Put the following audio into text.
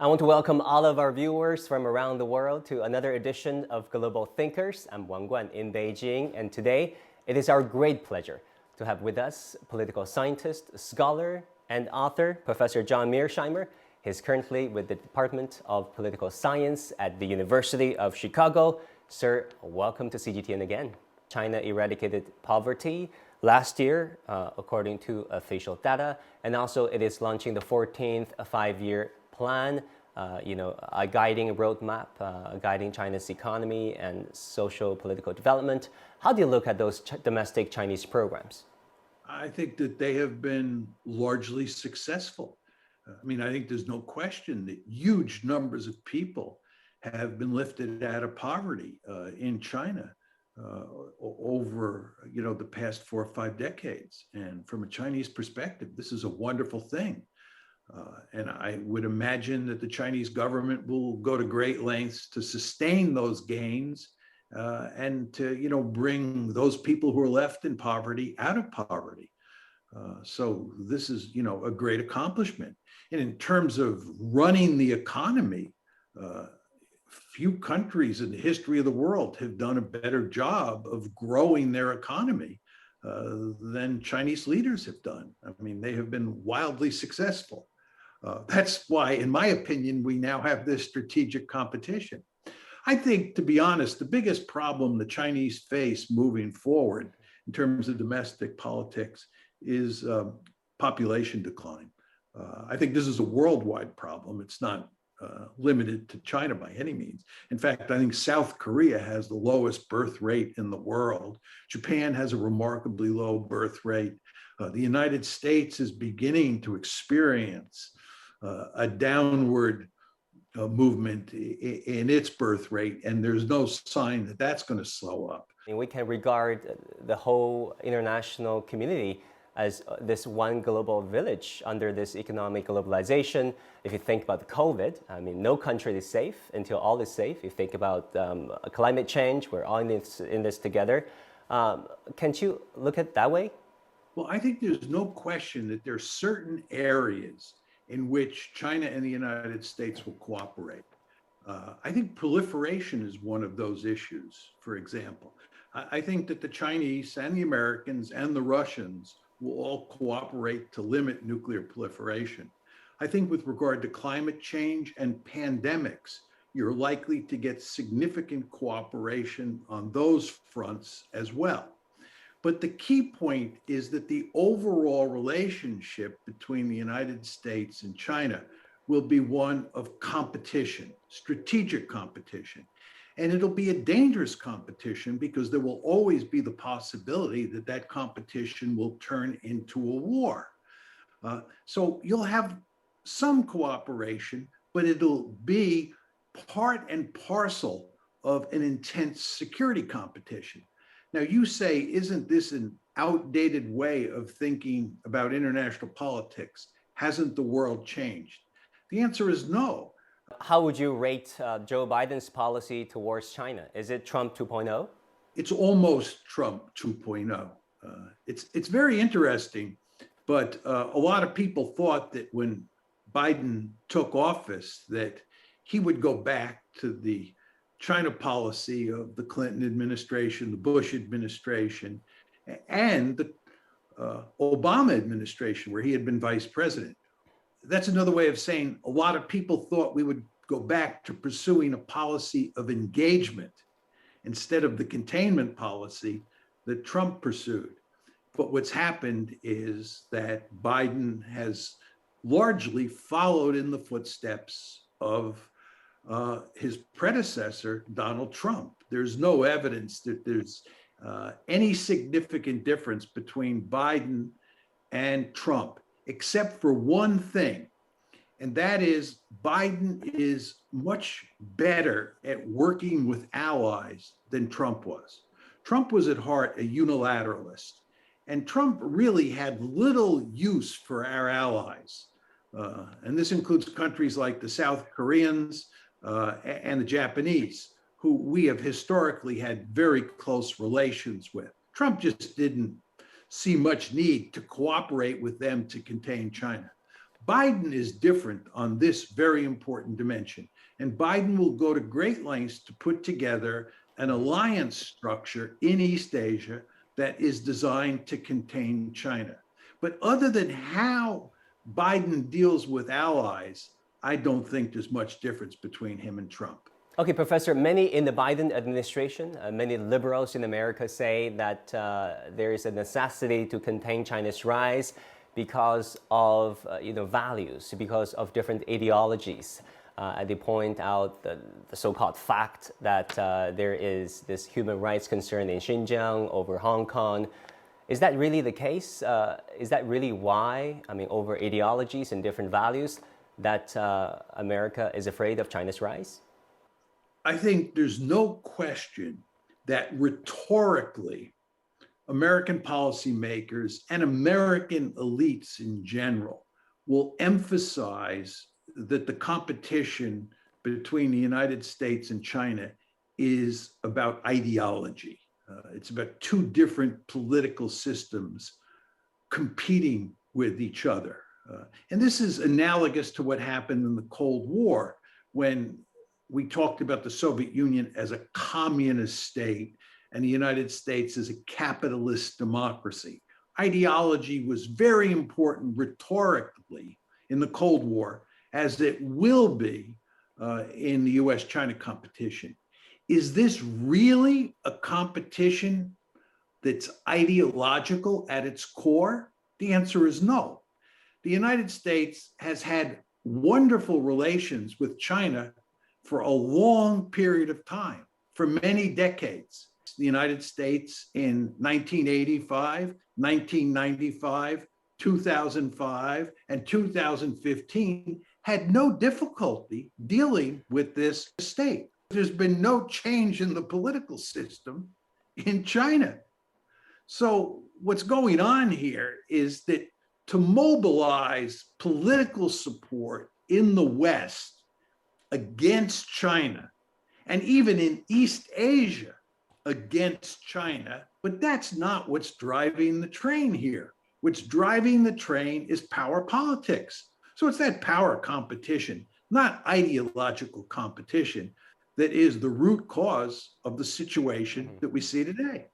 I want to welcome all of our viewers from around the world to another edition of Global Thinkers. I'm Wang Guan in Beijing, and today it is our great pleasure to have with us political scientist, scholar, and author, Professor John Mearsheimer. He's currently with the Department of Political Science at the University of Chicago. Sir, welcome to CGTN again. China eradicated poverty last year, according to official data, and also it is launching the 14th five-year plan, a guiding roadmap, guiding China's economy and social political development. How do you look at those domestic Chinese programs? I think that they have been largely successful. I think there's no question that huge numbers of people have been lifted out of poverty in China over the past 4 or 5 decades. And from a Chinese perspective, this is a wonderful thing. And I would imagine that the Chinese government will go to great lengths to sustain those gains and to bring those people who are left in poverty out of poverty. So this is a great accomplishment. And in terms of running the economy, few countries in the history of the world have done a better job of growing their economy than Chinese leaders have done. They have been wildly successful. That's why, in my opinion, we now have this strategic competition. I think, to be honest, the biggest problem the Chinese face moving forward in terms of domestic politics is population decline. I think this is a worldwide problem. It's not limited to China by any means. In fact, I think South Korea has the lowest birth rate in the world. Japan has a remarkably low birth rate. The United States is beginning to experience a downward movement in its birth rate, and there's no sign that that's going to slow up. And we can regard the whole international community as this one global village under this economic globalization. If you think about COVID, no country is safe until all is safe. You think about climate change, we're all in this together. Can't you look at it that way? Well, I think there's no question that there are certain areas in which China and the United States will cooperate. I think proliferation is one of those issues, for example. I think that the Chinese and the Americans and the Russians will all cooperate to limit nuclear proliferation. I think with regard to climate change and pandemics, you're likely to get significant cooperation on those fronts as well. But the key point is that the overall relationship between the United States and China will be one of competition, strategic competition. And it'll be a dangerous competition because there will always be the possibility that that competition will turn into a war. So you'll have some cooperation, but it'll be part and parcel of an intense security competition. Now, you say, isn't this an outdated way of thinking about international politics? Hasn't the world changed? The answer is no. How would you rate Joe Biden's policy towards China? Is it Trump 2.0? It's almost Trump 2.0. It's very interesting, but a lot of people thought that when Biden took office that he would go back to the China policy of the Clinton administration, the Bush administration, and the Obama administration, where he had been vice president. That's another way of saying a lot of people thought we would go back to pursuing a policy of engagement instead of the containment policy that Trump pursued. But what's happened is that Biden has largely followed in the footsteps of his predecessor, Donald Trump. There's no evidence that there's any significant difference between Biden and Trump, except for one thing, and that is Biden is much better at working with allies than Trump was. Trump was at heart a unilateralist, and Trump really had little use for our allies. And this includes countries like the South Koreans, and the Japanese, who we have historically had very close relations with. Trump just didn't see much need to cooperate with them to contain China. Biden is different on this very important dimension. And Biden will go to great lengths to put together an alliance structure in East Asia that is designed to contain China. But other than how Biden deals with allies, I don't think there's much difference between him and Trump. Okay, Professor, many in the Biden administration, many liberals in America say that there is a necessity to contain China's rise because of values, because of different ideologies. And they point out the so-called fact that there is this human rights concern in Xinjiang over Hong Kong. Is that really the case? Is that really why, over ideologies and different values, that America is afraid of China's rise? I think there's no question that rhetorically, American policymakers and American elites in general will emphasize that the competition between the United States and China is about ideology. It's about two different political systems competing with each other. And this is analogous to what happened in the Cold War when we talked about the Soviet Union as a communist state and the United States as a capitalist democracy. Ideology was very important rhetorically in the Cold War, as it will be in the US-China competition. Is this really a competition that's ideological at its core? The answer is no. The United States has had wonderful relations with China for a long period of time, for many decades. The United States in 1985, 1995, 2005, and 2015 had no difficulty dealing with this state. There's been no change in the political system in China. So what's going on here is that to mobilize political support in the West against China, and even in East Asia against China, but that's not what's driving the train here. What's driving the train is power politics. So it's that power competition, not ideological competition, that is the root cause of the situation that we see today.